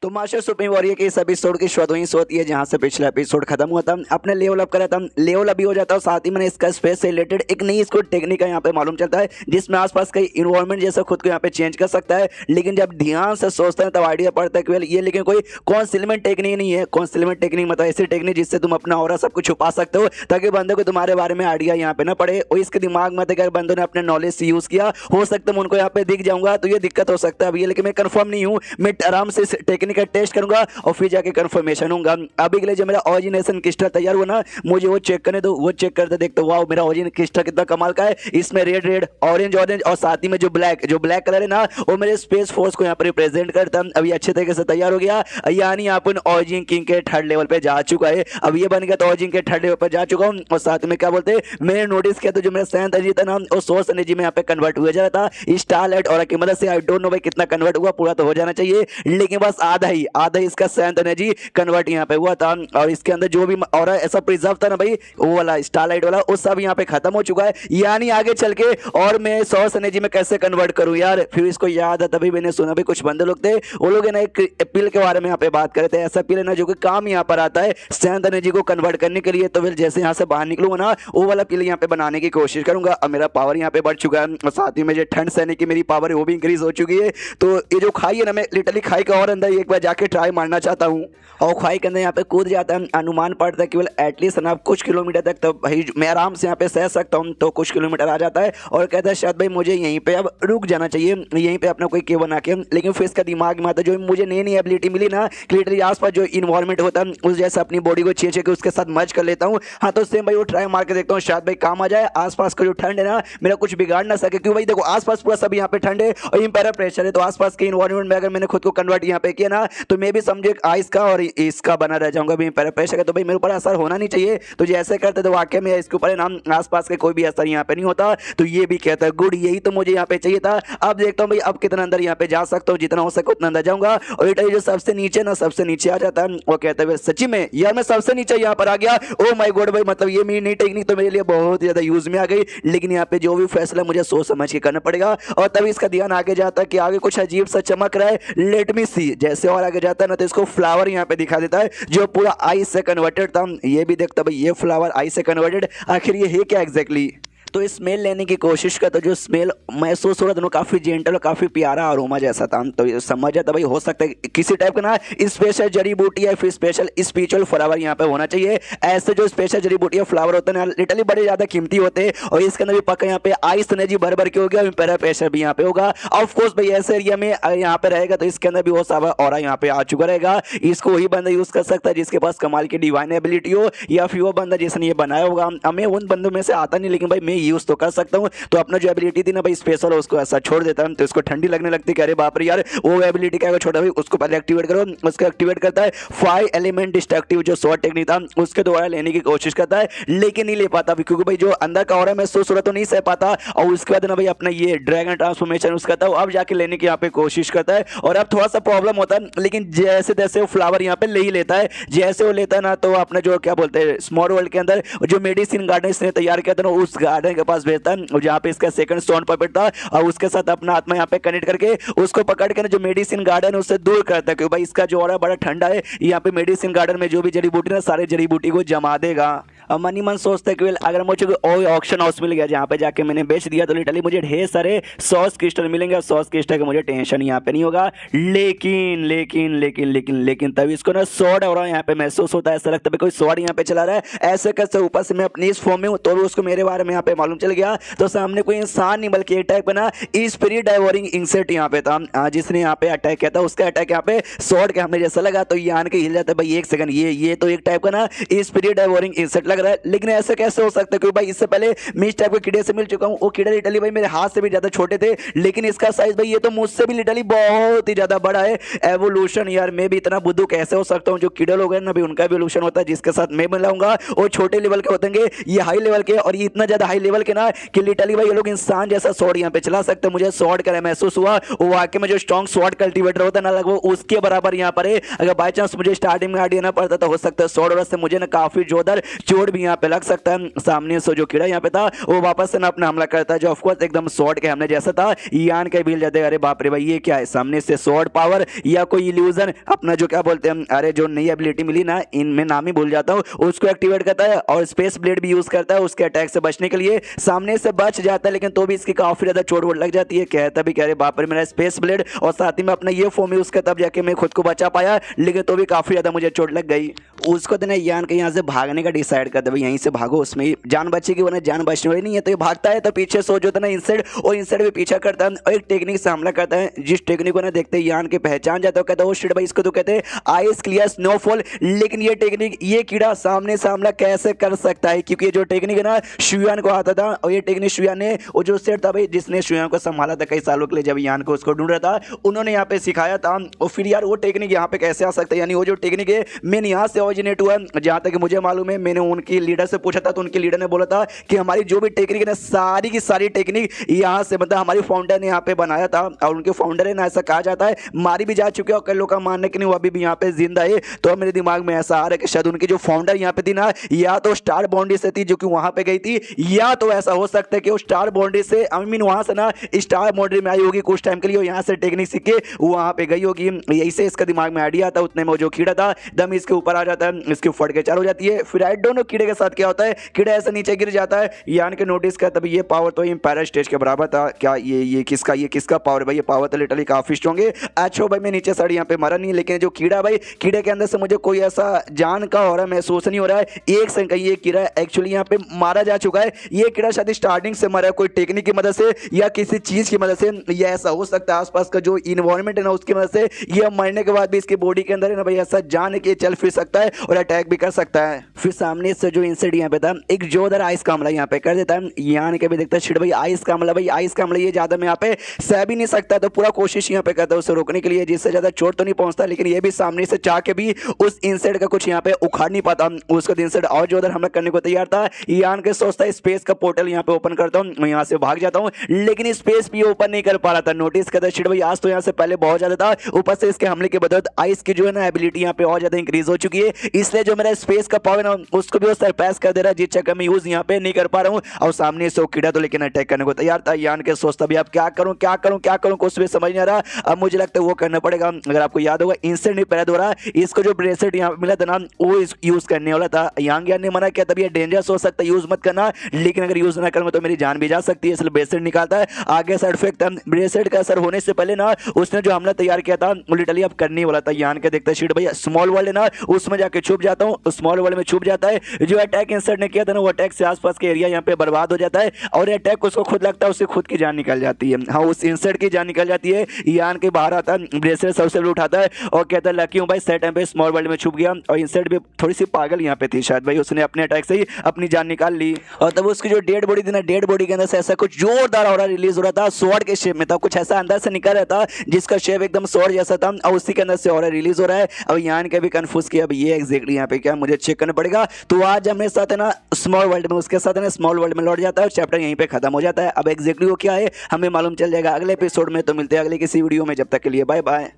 तो master supreme warrior के इस एपिसोड की शुरुआत वहीं से होती है जहां से पिछला एपिसोड खत्म हुआ था। अपने लेवल अप करा था, लेवल अप भी हो जाता है। साथ ही मैंने इसका स्पेस से रिलेटेड एक नई इसको टेक्निक है यहाँ पे मालूम चलता है, जिसमें आसपास कई इन्वायरमेंट जैसा खुद को यहाँ पे चेंज कर सकता है। लेकिन जब ध्यान से सोचते हैं तब आइडिया पड़ता है कि ये लेकिन कोई कॉन्सिलमेंट टेक्निक नहीं है। कॉन्सिलमेंट टेक्निक मतलब ऐसी टेक्निक जिससे तुम अपना ऑरा सब कुछ छुपा सकते हो ताकि बंदे को तुम्हारे बारे में आइडिया यहाँ पे ना पड़े। और इसके दिमाग में अगर बंदों ने अपने नॉलेज से यूज किया, हो सकता है उनको यहाँ पे दिख जाऊंगा तो ये दिक्कत हो सकता है अभी, लेकिन मैं कंफर्म नहीं हूँ। मैं आराम से इस टेक्निक का टेस्ट करूंगा और फिर जाके कंफर्मेशन होगा। अभी के लिए जो मेरा ओरिजिनेशन क्रिस्टल तैयार हुआ ना, मुझे वो चेक करने दो। वो चेक करते देखते वाह मेरा ओरिजिन क्रिस्टल कितना कमाल का है। इसमें रेड रेड ऑरेंज ऑरेंज और साथ ही में जो ब्लैक कलर है ना, वो मेरे स्पेस फोर्स को यहाँ पर रिप्रेजेंट करता है। अभी अच्छे तरीके से तैयार हो गया, यानी अपन ओरिजिन किंग के थर्ड लेवल पे जा चुका है। अब ये बन गया तो ओरिजिन के थर्ड लेवल पर जा चुका हूँ। और साथ में क्या बोलते हैं, मैंने नोटिस किया तो जो मेरा सेंथ एनर्जी था ना, वो सोर्स एनर्जी में यहाँ पे कन्वर्ट हुआ जा रहा था स्टारलाइट और की मदद से। आई डोंट नो भाई कितना कन्वर्ट हुआ, पूरा तो हो जाना चाहिए लेकिन बस आधा ही इसका सेंथ एनर्जी कन्वर्ट यहाँ पे हुआ था। और इसके अंदर जो भी और ऐसा प्रिजर्व था ना भाई, वो वाला स्टारलाइट वाला, वो सब यहाँ पे खत्म हो चुका है। यानी आगे चल के और मैं सोर्स एनर्जी में कैसे कन्वर्ट करूं यार। फिर इसको याद है, तभी मैंने सुना भी कुछ बंदे लोग थे, वो लोग ना एक पिल के बारे में यहाँ पे बात कर रहे थे। ऐसा पिल है ना जो कि काम यहाँ पर आता है सेंथ एनर्जी को कन्वर्ट करने के लिए। तो फिर जैसे यहाँ से बाहर निकलूंगा ना, वो वाला पिल यहाँ पे बनाने की कोशिश करूंगा। अब मेरा पावर यहाँ पे बढ़ चुका है और साथ ही में जो ठंड सहने की मेरी पावर है वो भी इंक्रीज हो चुकी है। तो ये जो खाई है ना, मैं लिटरली खाई का और अंदर एक बार जाके ट्राई मारना चाहता हूँ। और खाई के अंदर यहाँ पे कूद जाता है। अनुमान पड़ता है केवल एटलीस्ट ना कुछ किलोमीटर तक, तो भाई मैं आराम से यहाँ पे सह सकता हूँ। तो कुछ किलोमीटर आ जाता है और कहता है शायद भाई मुझे यहीं पे अब रुक जाना चाहिए, यहीं पे अपना कोई के बना के। लेकिन फिर इसका दिमाग में आता है जो मुझे नई नई एबिलिटी मिली ना, लिटरली आसपास जो इन्वायरमेंट होता है उस जैसे अपनी बॉडी को छे के उसके साथ मर्ज कर लेता हूँ। हाँ तो सेम भाई वो ट्राई मार के देखता हूँ, शायद भाई काम आ जाए। आसपास का जो ठंड है ना मेरा कुछ बिगाड़ ना सके, क्यों भाई देखो आसपास पूरा सब यहाँ पे ठंड है और इम्पेयर प्रेशर है। तो आसपास के इन्वायरमेंट में अगर मैंने खुद को कन्वर्ट यहाँ पे किया ना, तो मैं भी समझे आइस का और इसका बना रह जाऊंगा भी प्रेशर का। तो भाई मेरे ऊपर असर होना नहीं चाहिए। तो जैसे करते तो वाकई में इसके ऊपर नाम आसपास के कोई भी असर यहाँ पे नहीं होता। तो ये भी कहता है गुड, यही तो मुझे यहाँ पे चाहिए था। अब देखता हूँ भाई अब कितना अंदर यहाँ पे जा सकता हूँ, जितना हो सके उतना अंदर जाऊंगा। और बेटा जो सबसे नीचे ना, सबसे नीचे आ जाता है, वो कहता है सच्ची में यार मैं सबसे नीचे यहाँ पर आ गया। ओ माय गॉड भाई, मतलब ये मेरी नई टेक्निक तो मेरे लिए बहुत ज्यादा यूज में आ गई। लेकिन यहाँ पे जो भी फैसला मुझे सोच समझ के करना पड़ेगा। और तभी इसका ध्यान आगे जाता है कि आगे कुछ अजीब सा चमक रहा है। लेट मी सी, जैसे और आगे जाता है ना तो इसको फ्लावर यहाँ पे दिखा देता है जो पूरा आइस से कन्वर्टेड था। ये भी देखता भाई ये फ्लावर आइस से कन्वर्टेड, आखिर ये है क्या एग्जैक्टली। तो स्मेल लेने की कोशिश करता, जो स्मेल महसूस हो रहा था काफी जेंटल और काफी प्यारा अरोमा जैसा था। तो समझ जाता भाई हो सकता है किसी टाइप का ना स्पेशल जड़ी बूटी या फिर स्पेशल स्पिरिचुअल फ्लावर यहाँ पे होना चाहिए। ऐसे जो स्पेशल जड़ी बूटी फ्लावर होते हैं लिटरली बड़े ज्यादा कीमती होते हैं। और इसके अंदर भी पक्का यहाँ पे आइस एनर्जी भर भर के हो गया, इम्पेयर प्रेशर भी यहाँ पे होगा। ऑफकोर्स भाई ऐसे एरिया में यहाँ पे रहेगा तो इसके अंदर भी वो सारा ऑरा यहाँ पे आ चुका रहेगा। इसको वही बंदा यूज कर सकता है जिसके पास कमाल की डिवाइन एबिलिटी हो, या फिर वो बंदा जिसने ये बनाया होगा। हमें उन बंदों में से आता नहीं, लेकिन भाई मैं यूज तो कर सकता हूँ। तो अपना जो एबिलिटी थी ना भाई स्पेशल, उसको ऐसा छोड़ देता है तो इसको ठंडी लगने लगती है। अरे बाप रे यार, वो एबिलिटी क्या छोटा भाई, उसको पहले एक्टिवेट करो। उसको एक्टिवेट करता है 5 एलिमेंट डिस्ट्रक्टिव जो शॉर्ट टेक्निक था उसके द्वारा लेने की कोशिश करता है, लेकिन नहीं ले पाता क्योंकि भाई जो अंदर का ऑरा महसूस हो रहा तो नहीं सह पाता। और उसके बाद ना भाई अपना ये ड्रैगन ट्रांसफॉर्मेशन उसका था, अब जाके लेने की यहाँ पे कोशिश करता है। और अब थोड़ा सा प्रॉब्लम होता है, लेकिन जैसे तैसे वो फ्लावर यहाँ पे ले ही लेता है। जैसे वो लेता है ना तो अपना जो क्या बोलते हैं स्मॉल वर्ल्ड के अंदर जो मेडिसिन गार्डन इसने तैयार किया था ना, उस गार्डन के पास भेजता है जहाँ पे इसका सेकंड स्टोन पपेट था। और उसके साथ अपना आत्मा यहाँ पे कनेक्ट करके उसको पकड़ के ना जो मेडिसिन गार्डन है उससे दूर करता है, क्योंकि भाई इसका जो ऑरा बड़ा ठंडा है। यहाँ पे मेडिसिन गार्डन में जो भी जड़ी बूटी ना सारे जड़ी बूटी को जमा देगा। अब मन ही मन सोचता है कि अगर मुझे कोई ऑक्शन हाउस मिल गया जहाँ पे जाके मैंने बेच दिया तो लिटरली मुझे ढेर सारे सॉस क्रिस्टल मिलेंगे। सॉस क्रिस्टल का मुझे टेंशन यहाँ पे नहीं होगा। लेकिन लेकिन लेकिन लेकिन लेकिन तभी इसको ना सॉर्ड और यहाँ पे महसूस होता है, ऐसा लगता है कोई सॉर्ड यहाँ पे चला रहा है। ऐसे कैसे ऊपर से मैं अपनी इस फॉर्म में हूँ तो भी उसको मेरे बारे में यहाँ पे मालूम चल गया। तो सामने कोई इंसान नहीं बल्कि एक टाइप का ना स्पिरिट डाइवोरिंग इंसेक्ट यहाँ पे था, जिसने यहाँ पे अटैक किया था। उसका अटैक यहाँ पे सॉर्ड के हमने जैसा लगा तो ये आन के हिल जाता है भाई। एक सेकंड, ये तो एक टाइप का ना स्पिरिट डाइवोरिंग इंसेक्ट लग रहा है। लेकिन ऐसे कैसे हो सकता है, क्योंकि भाई इससे पहले मैं इस टाइप के कीड़े से मिल चुका हूँ। वो कीड़े लिटरली भाई मेरे हाथ से भी ज्यादा छोटे थे, लेकिन इसका साइज भाई ये तो मुझसे भी लिटरली बहुत ही ज्यादा बड़ा है। एवोल्यूशन यार, मैं भी इतना बुद्धू कैसे हो सकता हूँ। जो कीड़े लोग हैं ना भी उनका एवोल्यूशन होता है, जिसके साथ मैं मिलाऊंगा वो छोटे लेवल के होते हैं, ये हाई लेवल के। और ये इतना ज्यादा हाई लेवल के ना कि लिटरली भाई ये लोग इंसान जैसा स्वॉर्ड यहाँ पे चला सकते हैं। मुझे स्वॉर्ड का महसूस हुआ, वो वाकई में जो स्ट्रॉन्ग स्वॉर्ड कल्टीवेटर होता है ना लगभग उसके बराबर यहाँ पर है। अगर बाई चांस मुझे स्टार्टिंग में आइडिया ना पड़ता तो हो सकता है स्वॉर्ड से मुझे ना काफी जोरदार चोट शॉट भी यहाँ पे लग सकता है। सामने से जो कीड़ा यहाँ पे था वो वापस से ना अपना हमला करता है, जो ऑफकोर्स एकदम शॉट के हमले जैसा था। यान के भील जाते हैं, अरे बाप रे भाई ये क्या है, सामने से शॉट पावर या कोई इल्यूजन अपना जो क्या बोलते हैं, अरे जो नई एबिलिटी मिली ना, इनमें नाम ही भूल जाता हूँ, उसको एक्टिवेट करता है और स्पेस ब्लेड भी यूज करता है उसके अटैक से बचने के लिए। सामने से बच जाता है लेकिन तो भी इसकी काफी ज्यादा चोट वोट लग जाती है। कहता भी कह रहे बाप रे मेरा स्पेस ब्लेड, और साथ ही में अपना ये फॉर्म यूज करता, तब जाके मैं खुद को बचा पाया, लेकिन तो भी काफी ज्यादा मुझे चोट लग गई। उसको देना यान के यहाँ से भागने का डिसाइड करता है, यहीं से भागो, उसमें जान बचेगी वरना जान बचने वाली नहीं है। तो ये भागता है तो पीछे सो जो था ना इंसेड, और इंसेड भी पीछा करता है और एक टेक्निक से हमला करता है, जिस टेक्निक को ना देखते यान के पहचान जाता है, कहता है ओ शिट भाई इसको तो कहते हैं आइस क्लियर स्नोफॉल। लेकिन ये टेक्निक ये कीड़ा सामने से हमला कैसे कर सकता है, क्योंकि ये जो टेक्निक है ना शुयान को आता था, और ये टेक्निक शुयान ने, वो जो सेट था भाई जिसने शुयान को संभाला था कई सालों के लिए, जब यान को उसको ढूंढ रहा था, उन्होंने यहाँ पे सिखाया था। और फिर यार वो टेक्निक यहाँ पे कैसे आ सकता है, यानी वो जो टेक्निक है मेन यहाँ से ओरिजिनेट हुआ, जहाँ तक मुझे मालूम है। मैंने उनकी लीडर से पूछा था तो उनके लीडर ने बोला था कि हमारी जो भी टेक्निक है ना सारी की सारी टेक्निक यहाँ से, मतलब हमारी फाउंडर ने यहाँ पे बनाया था, और उनके फाउंडर है ना ऐसा कहा जाता है मारी भी जा चुके हैं, और कई लोग का मानने के नहीं वो अभी भी यहाँ पे जिंदा है। तो मेरे दिमाग में ऐसा आ रहा है कि शायद उनकी जो फाउंडर यहाँ पे थी ना, या तो स्टार बॉन्डी से थी जो कि वहां पे गई थी, या तो ऐसा हो सकता है कि वो स्टार बॉन्डी से आई मीन वहां से ना स्टार बॉन्डी में आई होगी कुछ टाइम के लिए, यहाँ से टेक्निक सीख के वहां पे गई होगी। यही से इसका दिमाग में आइडिया था। उतने में जो कीड़ा था दम इसके ऊपर आ जाता है, इसकी फट के चार हो जाती है। फिर आई डोंट नो कीड़े के साथ क्या होता है, कीड़ा ऐसे नीचे गिर जाता है। यान के नोटिस का तभी ये पावर तो पैरा स्टेज के बराबर था। क्या ये किसका पावर है भाई, ये पावर तो लिटरली काफी स्ट्रॉन्ग है। अच्छा भाई मैं नीचे साड़ी यहाँ पे मरा नहीं, लेकिन जो कीड़ा भाई, कीड़े के अंदर से मुझे कोई ऐसा जान का हो रहा है, महसूस नहीं हो रहा है एक सेकंड का। ये कीड़ा एक्चुअली यहाँ पे मारा जा चुका है। ये कीड़ा शायद स्टार्टिंग से मरा है कोई टेक्निक की मदद से या किसी चीज की मदद से, या ऐसा हो सकता है आसपास का जो इन्वायरमेंट है ना उसकी मदद से ये मरने के बाद भी इसकी बॉडी के अंदर है ना भाई ऐसा जान है कि चल फिर सकता है और अटैक भी कर सकता है। फिर सामने से जो इंसेक्ट यहाँ पे था एक जोरदार आइस का हमला यहाँ पे कर देता है। यान के भी देखता है शिट भाई आइस का हमला, भाई आइस का हमला ये ज्यादा मैं यहाँ पे सह भी नहीं सकता, तो पूरा कोशिश यहाँ पे करता है उसे रोकने के लिए, जिससे ज्यादा चोट तो नहीं पहुंचता, लेकिन ये भी सामने से चाह के भी उस इंसेक्ट का कुछ यहाँ पे उखाड़ नहीं पाता। उसको इंसेक्ट और जोरदार हमला करने को तैयार था। यान के सोचता है स्पेस का पोर्टल यहाँ पे ओपन करता हूँ, मैं यहाँ से भाग जाता हूँ, लेकिन स्पेस भी ओपन नहीं कर पा रहा था। नोटिस करता शिट भाई आज तो यहाँ से पहले बहुत ज्यादा था, ऊपर से इसके हमले के बदौलत आइस की जो है ना एबिलिटी यहाँ पे और ज्यादा इंक्रीज हो चुकी है, इसलिए जो मेरा स्पेस का पावर ना उसको भी वो सरपास कर दे रहा है, जिस चक्कर में यूज यहाँ पे नहीं कर पा रहा हूँ। और सामने से कीड़ा तो लेकिन अटैक करने को तैयार था। यान के सोचता भी अब क्या करूं कुछ भी समझ नहीं आ रहा। अब मुझे लगता है वो करना पड़ेगा। अगर आपको याद होगा इंस्टेंट पहले द्वारा इसको जो ब्रेसलेट यहाँ पे मिला था ना वो यूज करने वाला था। यांग यान ने मना किया तभी ये डेंजरस हो सकता है, यूज मत करना, लेकिन अगर यूज ना करूंगा तो मेरी जान भी जा सकती है, इसलिए ब्रेसलेट निकालता है। आगे साइड इफेक्ट था ब्रेसलेट का असर होने से पहले ना उसने जो हमला तैयार किया था वो लिटरली अब करने वाला था। यान के देखता है शीट भैया स्मॉल वर्ल्ड है ना उसमें जाके छुप जाता हूँ, स्मॉल वर्ल्ड में छुप जाता है। जो अटैक इंसर्ट ने किया था ना वो अटैक से आसपास के एरिया यहाँ पे बर्बाद हो जाता है, और अटैक उसको खुद लगता है उससे खुद की जान निकल जाती है। हाँ उस इंसर्ट की जान निकल जाती है। यान के बाहर आता है, ब्रेसलेट सबसे पहले उठाता है और कहता है लकी हूँ भाई सही टाइम पे स्मॉल वर्ल्ड में छुप गया। और इंसर्ट भी थोड़ी सी पागल यहाँ पे थी शायद भाई, उसने अपने अटैक से ही अपनी जान निकाल ली। और तब उसकी जो डेड बॉडी थी ना डेड बॉडी के अंदर से ऐसा कुछ जोरदार ऑरा रिलीज हो रहा था, स्वॉर्ड के शेप में था, कुछ ऐसा अंदर से निकल रहा था जिसका शेप एकदम स्वॉर्ड जैसा था, और उसी के अंदर से ऑरा रिलीज हो रहा है। और यान के भी कंफ्यूज किया अब ये एग्जैक्टली यहाँ पे क्या मुझे चेक करना पड़ेगा। तो आज हमारे साथ है ना स्मॉल वर्ल्ड में, उसके साथ है ना स्मॉल वर्ल्ड में लौट जाता है और चैप्टर यहीं पे खत्म हो जाता है। अब एग्जैक्टली वो क्या है हमें मालूम चल जाएगा अगले एपिसोड में। तो मिलते हैं अगले किसी वीडियो में, जब तक के लिए बाय बाय।